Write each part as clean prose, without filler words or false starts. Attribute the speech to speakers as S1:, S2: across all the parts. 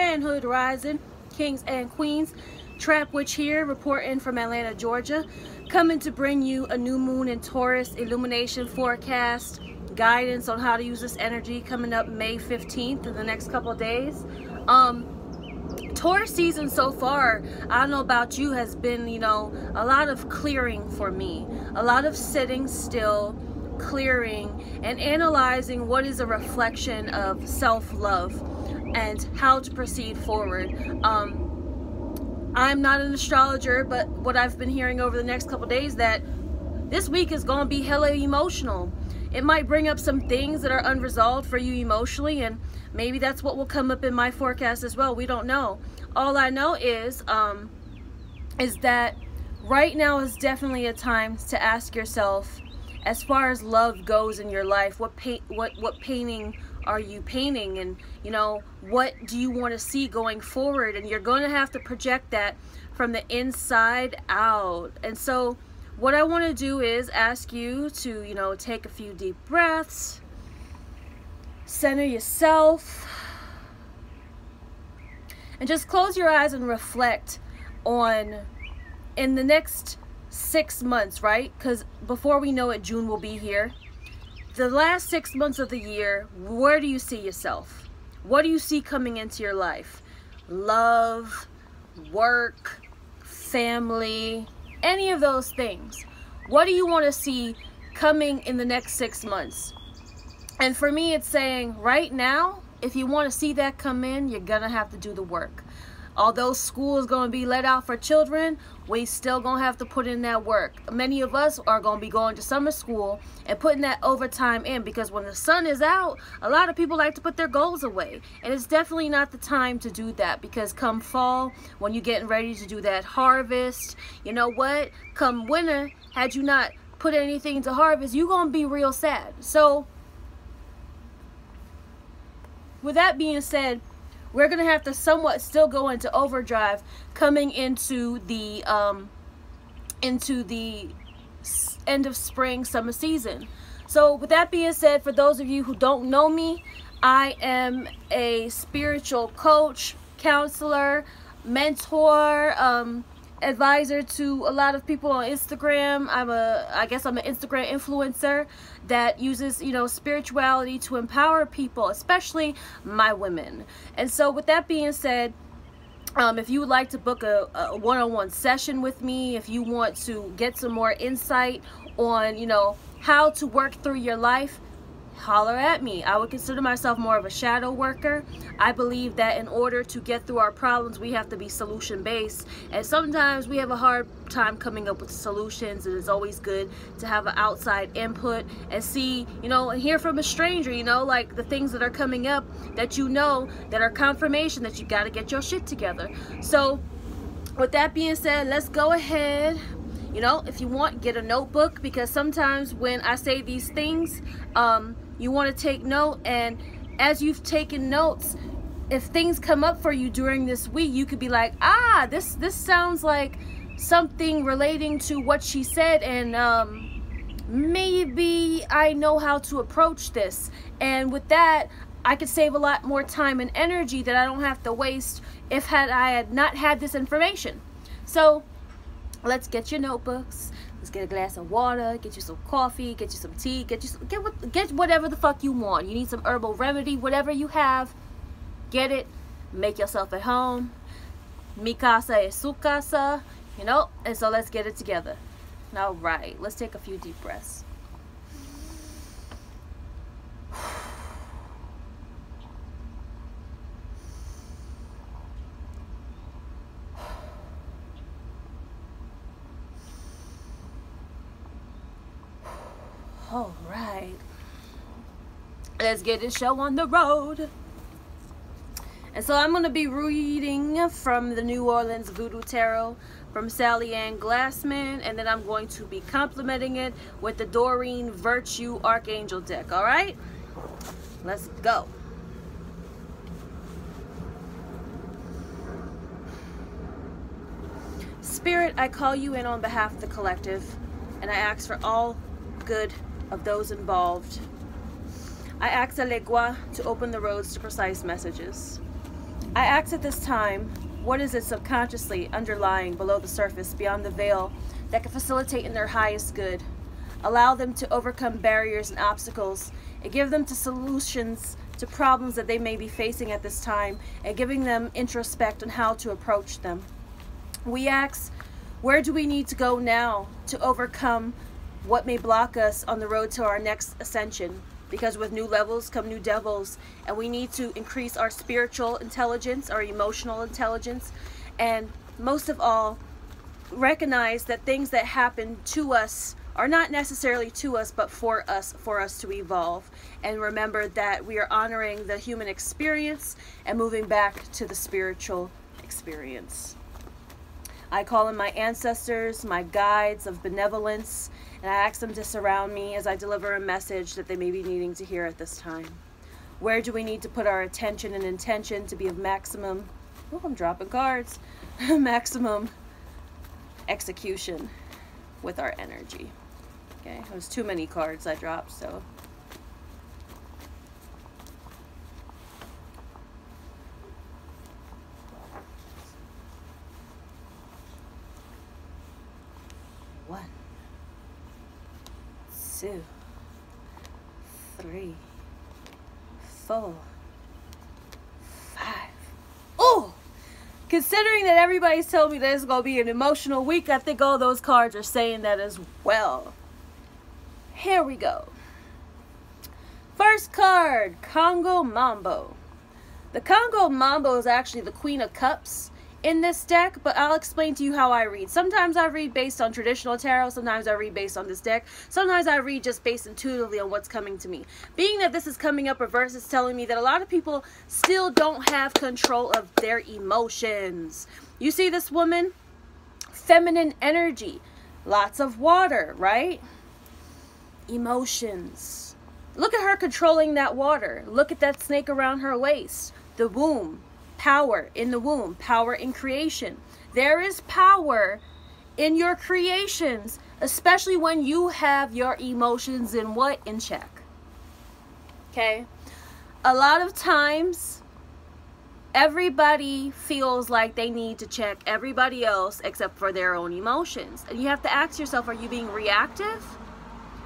S1: manhood rising, kings and queens. Trap Witch here, reporting from Atlanta, Georgia, coming to bring you a new moon in Taurus illumination forecast, guidance on how to use this energy coming up May 15th in the next couple of days. Taurus season so far, I don't know about you, has been, a lot of clearing for me, a lot of sitting still, clearing and analyzing what is a reflection of self-love and how to proceed forward. I'm not an astrologer, but what I've been hearing over the next couple days, that this week is going to be hella emotional. It might bring up some things that are unresolved for you emotionally, and maybe that's what will come up in my forecast as well. We don't know. All I know is that right now is definitely a time to ask yourself, as far as love goes in your life, what painting are you painting, and what do you want to see going forward? And you're going to have to project that from the inside out. And so what I want to do is ask you to take a few deep breaths, center yourself, and just close your eyes and reflect on, in the next 6 months, right? Because before we know it, June will be here. The last 6 months of the year, where do you see yourself? What do you see coming into your life? Love, work, family, any of those things. What do you want to see coming in the next 6 months? And for me, it's saying right now, if you want to see that come in, you're going to have to do the work. Although school is going to be let out for children, we still going to have to put in that work. Many of us are going to be going to summer school and putting that overtime in, because when the sun is out, a lot of people like to put their goals away. And it's definitely not the time to do that, because come fall, when you're getting ready to do that harvest, you know what? Come winter, had you not put anything to harvest, you're going to be real sad. So, with that being said, we're going to have to somewhat still go into overdrive coming into the end of spring, summer season. So with that being said, for those of you who don't know me, I am a spiritual coach, counselor, mentor, advisor to a lot of people on Instagram. I guess I'm an Instagram influencer that uses, spirituality to empower people, especially my women. And so with that being said, if you would like to book a one-on-one session with me, if you want to get some more insight on, how to work through your life, holler at me. I would consider myself more of a shadow worker. I believe that in order to get through our problems, we have to be solution based, and sometimes we have a hard time coming up with solutions, and it's always good to have an outside input and see, and hear from a stranger, like the things that are coming up that that are confirmation that you got to get your shit together. So with that being said, let's go ahead. If you want, get a notebook, because sometimes when I say these things, you want to take note, and as you've taken notes, if things come up for you during this week, you could be like, this sounds like something relating to what she said, and maybe I know how to approach this. And with that, I could save a lot more time and energy that I don't have to waste if I had not had this information. So let's get your notebooks. Let's get a glass of water, get you some coffee, get you some tea, get whatever the fuck you want. You need some herbal remedy, whatever you have, get it. Make yourself at home. Mi casa es su casa, and so let's get it together. All right, let's take a few deep breaths. All right, let's get this show on the road. And so I'm going to be reading from the New Orleans Voodoo Tarot from Sally Ann Glassman, and then I'm going to be complementing it with the Doreen Virtue Archangel deck. All right, let's go. Spirit, I call you in on behalf of the collective, and I ask for all good of those involved. I ask Alegua to open the roads to precise messages. I ask at this time, what is it subconsciously underlying below the surface, beyond the veil, that can facilitate in their highest good? Allow them to overcome barriers and obstacles, and give them to solutions to problems that they may be facing at this time, and giving them introspect on how to approach them. We ask, where do we need to go now to overcome what may block us on the road to our next ascension? Because with new levels come new devils, and we need to increase our spiritual intelligence, our emotional intelligence, and most of all, recognize that things that happen to us are not necessarily to us, but for us to evolve. And remember that we are honoring the human experience and moving back to the spiritual experience. I call in my ancestors, my guides of benevolence, and I ask them to surround me as I deliver a message that they may be needing to hear at this time. Where do we need to put our attention and intention to be of maximum, oh, I'm dropping cards, maximum execution with our energy? Okay, it was too many cards I dropped, so. One, 2, 3, 4, 5. Oh! Considering that everybody's telling me that it's going to be an emotional week, I think all those cards are saying that as well. Here we go. First card, Congo Mambo. The Congo Mambo is actually the Queen of Cups in this deck, but I'll explain to you how I read. Sometimes I read based on traditional tarot, sometimes I read based on this deck, sometimes I read just based intuitively on what's coming to me. Being that this is coming up reverse, is telling me that a lot of people still don't have control of their emotions. You see this woman? Feminine energy, lots of water, right? Emotions. Look at her controlling that water. Look at that snake around her waist. The womb. Power in the womb, power in creation. There is power in your creations, especially when you have your emotions in what? In check. Okay? A lot of times, everybody feels like they need to check everybody else except for their own emotions. And you have to ask yourself, are you being reactive?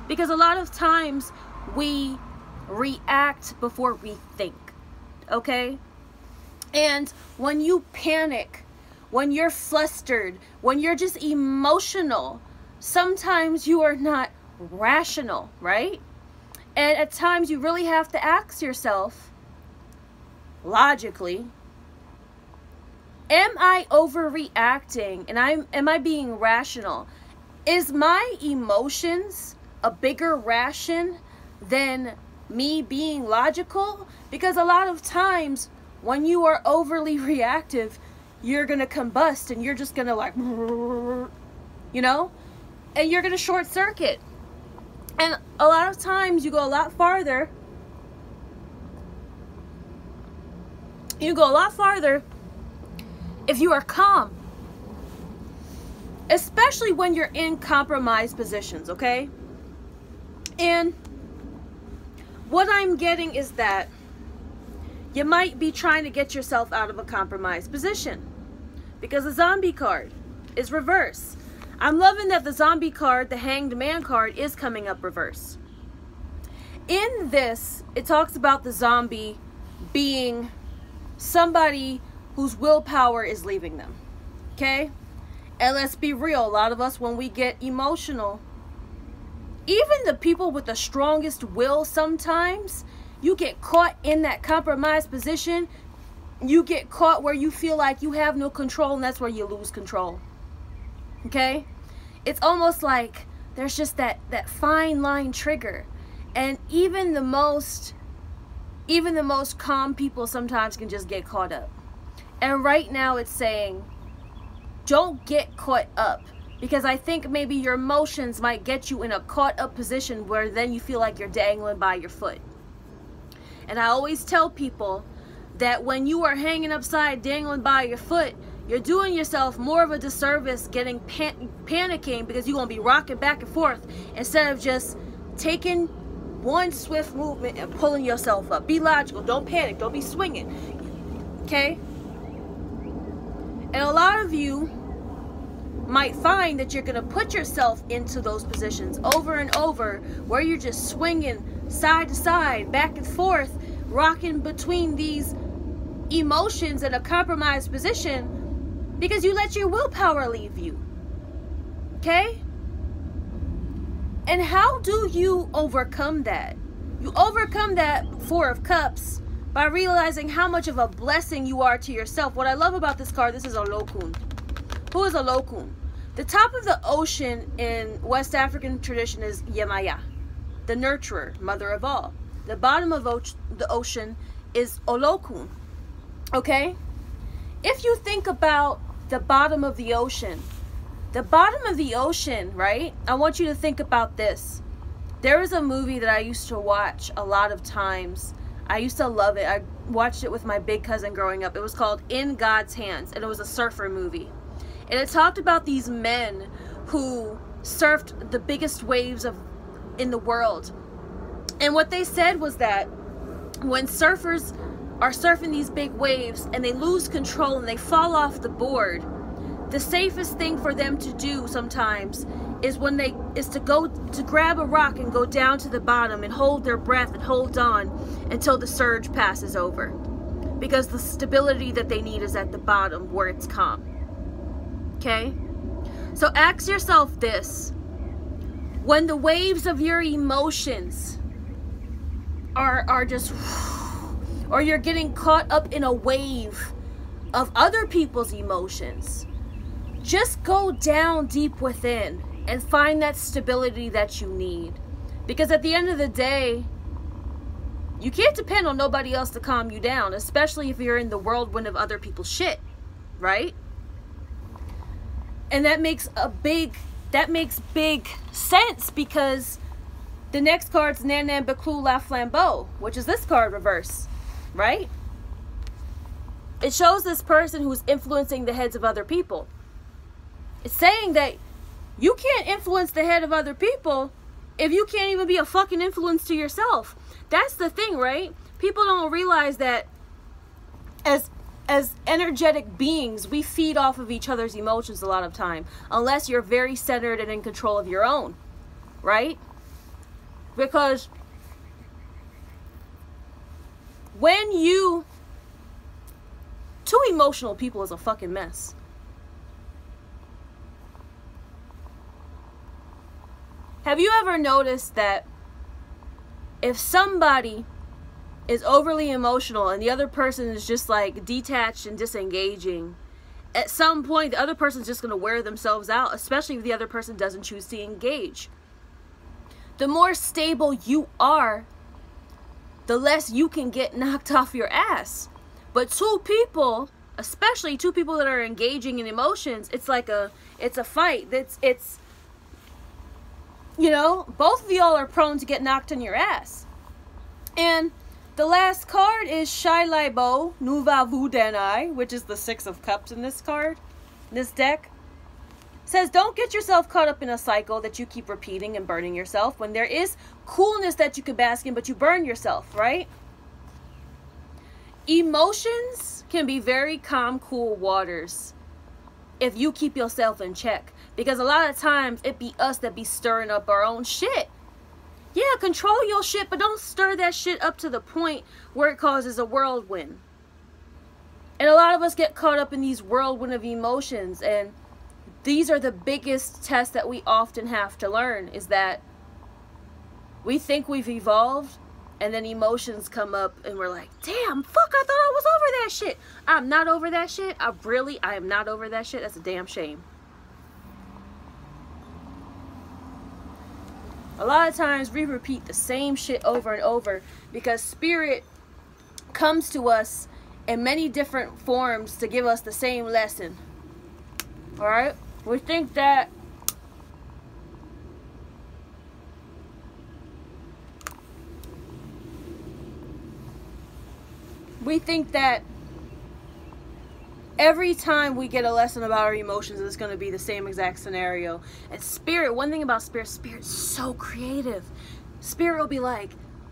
S1: Because a lot of times, we react before we think. Okay? And when you panic, when you're flustered, when you're just emotional, sometimes you are not rational, right? And at times you really have to ask yourself, logically, am I overreacting and am I being rational? Is my emotions a bigger ration than me being logical? Because a lot of times, when you are overly reactive, you're going to combust and you're just going to like, you know, and you're going to short circuit. And a lot of times you go a lot farther. You go a lot farther if you are calm. Especially when you're in compromised positions, okay? And what I'm getting is that you might be trying to get yourself out of a compromised position because the zombie card is reverse. I'm loving that the zombie card, the Hanged Man card, is coming up reverse. In this, it talks about the zombie being somebody whose willpower is leaving them. Okay? And let's be real, a lot of us, when we get emotional, even the people with the strongest will, sometimes you get caught in that compromised position. You get caught where you feel like you have no control, and that's where you lose control. Okay? It's almost like there's just that fine line trigger. And even the most calm people sometimes can just get caught up. And right now it's saying, don't get caught up. Because I think maybe your emotions might get you in a caught up position where then you feel like you're dangling by your foot. And I always tell people that when you are hanging upside, dangling by your foot, you're doing yourself more of a disservice getting panicking because you're going to be rocking back and forth instead of just taking one swift movement and pulling yourself up. Be logical. Don't panic. Don't be swinging. Okay? And a lot of you might find that you're going to put yourself into those positions over and over, where you're just swinging side to side, back and forth, rocking between these emotions in a compromised position because you let your willpower leave you. Okay? And how do you overcome that? You overcome that Four of Cups by realizing how much of a blessing you are to yourself. What I love about this card, this is Olokun. Who is Olokun? The top of the ocean in West African tradition is Yemaya, the nurturer, mother of all. The bottom of the ocean is Olokun. Okay? If you think about the bottom of the ocean, right? I want you to think about this. There was a movie that I used to watch a lot of times. I used to love it. I watched it with my big cousin growing up. It was called In God's Hands, and it was a surfer movie. And it talked about these men who surfed the biggest waves in the world. And what they said was that when surfers are surfing these big waves and they lose control and they fall off the board, the safest thing for them to do sometimes is to grab a rock and go down to the bottom and hold their breath and hold on until the surge passes over, because the stability that they need is at the bottom where it's calm. Okay? So ask yourself this: when the waves of your emotions are just, or you're getting caught up in a wave of other people's emotions, just go down deep within and find that stability that you need. Because at the end of the day, you can't depend on nobody else to calm you down, especially if you're in the whirlwind of other people's shit, right? And that makes big sense, because the next card's Nanan Baklu La Flambeau, which is this card reverse, right? It shows this person who's influencing the heads of other people. It's saying that you can't influence the head of other people if you can't even be a fucking influence to yourself. That's the thing, right? People don't realize that as energetic beings, we feed off of each other's emotions a lot of time, unless you're very centered and in control of your own, right? Because when two emotional people is a fucking mess. Have you ever noticed that if somebody is overly emotional and the other person is just like detached and disengaging, at some point the other person's just going to wear themselves out, especially if the other person doesn't choose to engage? The more stable you are, the less you can get knocked off your ass. But two people, especially two people that are engaging in emotions, it's a fight. It's you know, both of y'all are prone to get knocked on your ass. And the last card is Shai Laibo Nuva Vu Denai, which is the Six of Cups in this card, this deck. It says, don't get yourself caught up in a cycle that you keep repeating and burning yourself, when there is coolness that you could bask in, but you burn yourself, right? Emotions can be very calm, cool waters if you keep yourself in check. Because a lot of times it be us that be stirring up our own shit. Yeah, control your shit, but don't stir that shit up to the point where it causes a whirlwind. And a lot of us get caught up in these whirlwind of emotions, and these are the biggest tests that we often have to learn, is that we think we've evolved, and then emotions come up and we're like, damn, fuck, I thought I was over that shit. I'm not over that shit. I am not over that shit. That's a damn shame. A lot of times we repeat the same shit over and over because spirit comes to us in many different forms to give us the same lesson. Alright? We think that every time we get a lesson about our emotions, it's going to be the same exact scenario. And spirit, one thing about spirit's so creative. Spirit will be like,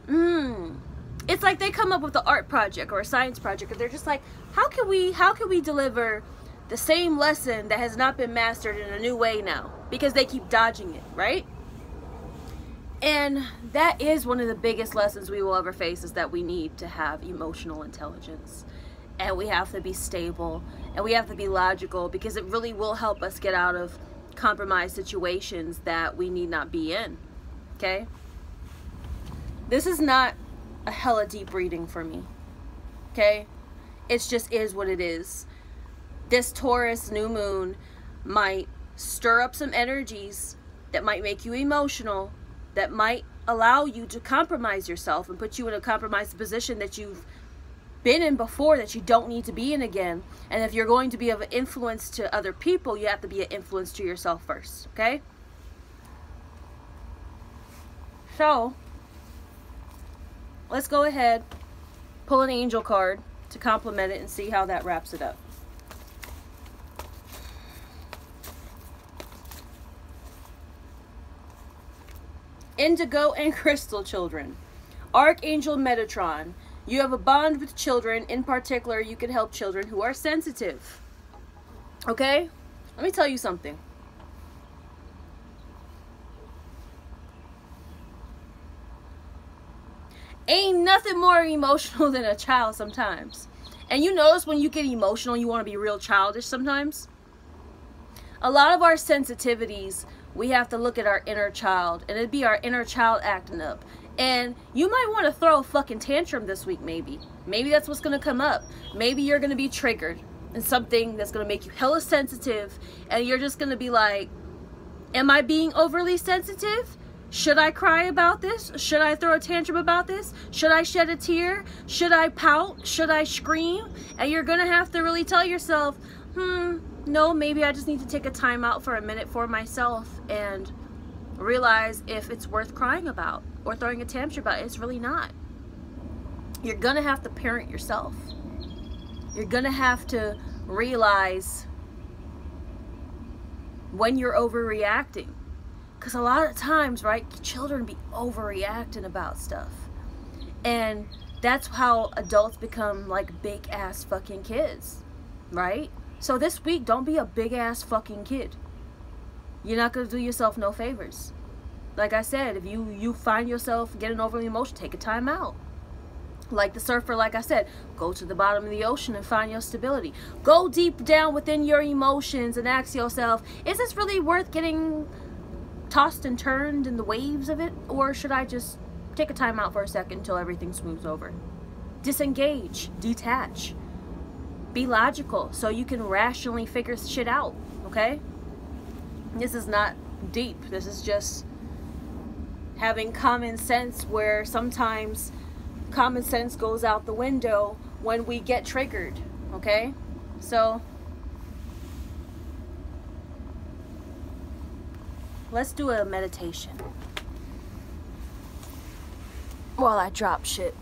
S1: it's like they come up with an art project or a science project, and they're just like, how can we deliver the same lesson that has not been mastered in a new way now, because they keep dodging it, right? And that is one of the biggest lessons we will ever face, is that we need to have emotional intelligence, and we have to be stable, and we have to be logical, because it really will help us get out of compromised situations that we need not be in. Okay? This is not a hella deep reading for me. Okay? It just is what it is. This Taurus new moon might stir up some energies that might make you emotional, that might allow you to compromise yourself and put you in a compromised position that you've been in before, that you don't need to be in again. And if you're going to be of influence to other people, you have to be an influence to yourself first. Okay? So, let's go ahead, pull an angel card to complement it and see how that wraps it up. Indigo and Crystal children. Archangel Metatron. You have a bond with children. In particular, you can help children who are sensitive. Okay? Let me tell you something. Ain't nothing more emotional than a child sometimes. And you notice when you get emotional, you want to be real childish sometimes? A lot of our sensitivities, we have to look at our inner child, and it'd be our inner child acting up. And you might want to throw a fucking tantrum this week, maybe. Maybe that's what's going to come up. Maybe you're going to be triggered in something that's going to make you hella sensitive, and you're just going to be like, am I being overly sensitive? Should I cry about this? Should I throw a tantrum about this? Should I shed a tear? Should I pout? Should I scream? And you're going to have to really tell yourself, no, maybe I just need to take a time out for a minute for myself and realize if it's worth crying about or throwing a tantrum about. It's really not. You're going to have to parent yourself. You're going to have to realize when you're overreacting. Because a lot of times, right, children be overreacting about stuff. And that's how adults become like big ass fucking kids, right? So this week, don't be a big ass fucking kid. You're not going to do yourself no favors. Like I said, if you find yourself getting overly emotional, take a time out. Like the surfer, like I said, go to the bottom of the ocean and find your stability. Go deep down within your emotions and ask yourself, is this really worth getting tossed and turned in the waves of it? Or should I just take a time out for a second until everything smooths over? Disengage, detach. Be logical so you can rationally figure shit out, okay? This is not deep. This is just having common sense, where sometimes common sense goes out the window when we get triggered, okay? So let's do a meditation while I drop shit.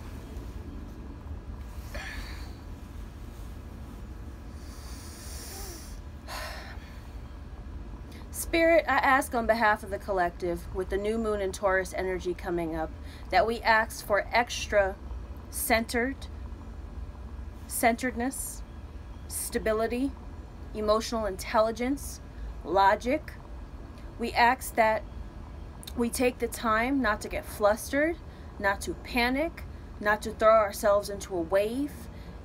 S1: Spirit, I ask on behalf of the collective, with the new moon and Taurus energy coming up, that we ask for extra centeredness, stability, emotional intelligence, logic. We ask that we take the time not to get flustered, not to panic, not to throw ourselves into a wave,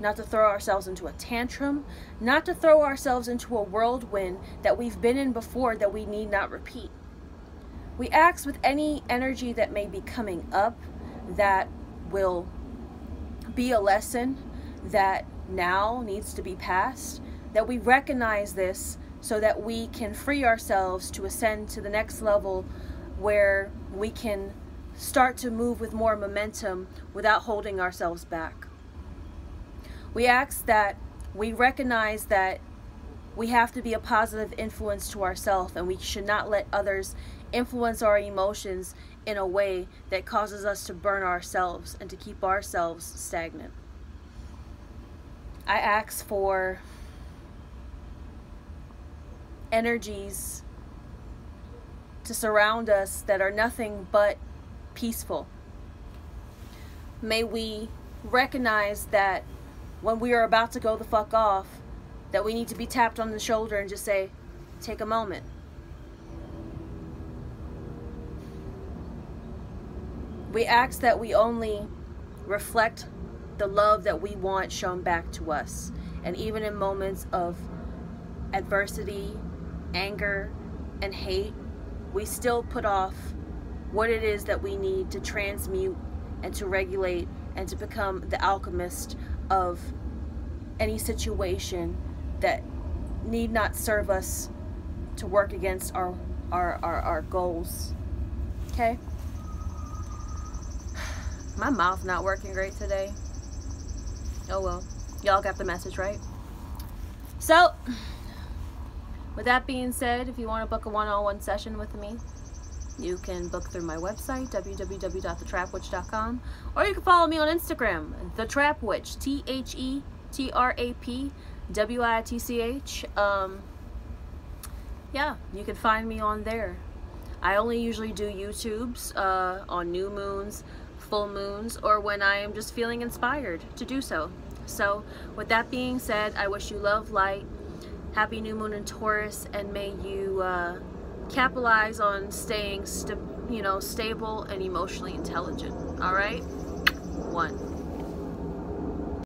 S1: not to throw ourselves into a tantrum, not to throw ourselves into a whirlwind that we've been in before that we need not repeat. We ask with any energy that may be coming up that will be a lesson that now needs to be passed, that we recognize this so that we can free ourselves to ascend to the next level where we can start to move with more momentum without holding ourselves back. We ask that we recognize that we have to be a positive influence to ourselves, and we should not let others influence our emotions in a way that causes us to burn ourselves and to keep ourselves stagnant. I ask for energies to surround us that are nothing but peaceful. May we recognize that when we are about to go the fuck off, that we need to be tapped on the shoulder and just say, take a moment. We ask that we only reflect the love that we want shown back to us. And even in moments of adversity, anger, and hate, we still put off what it is that we need to transmute and to regulate and to become the alchemist of any situation that need not serve us to work against our goals. Okay? My mouth's not working great today. Oh well. Y'all got the message, right? So, with that being said, if you want to book a one-on-one session with me, you can book through my website, www.thetrapwitch.com, or you can follow me on Instagram, The Trap Witch, TheTrapWitch. Yeah, you can find me on there. I only usually do YouTubes on new moons, full moons, or when I am just feeling inspired to do so. So, with that being said, I wish you love, light, happy new moon in Taurus, and may you capitalize on staying stable and emotionally intelligent. All right? 1.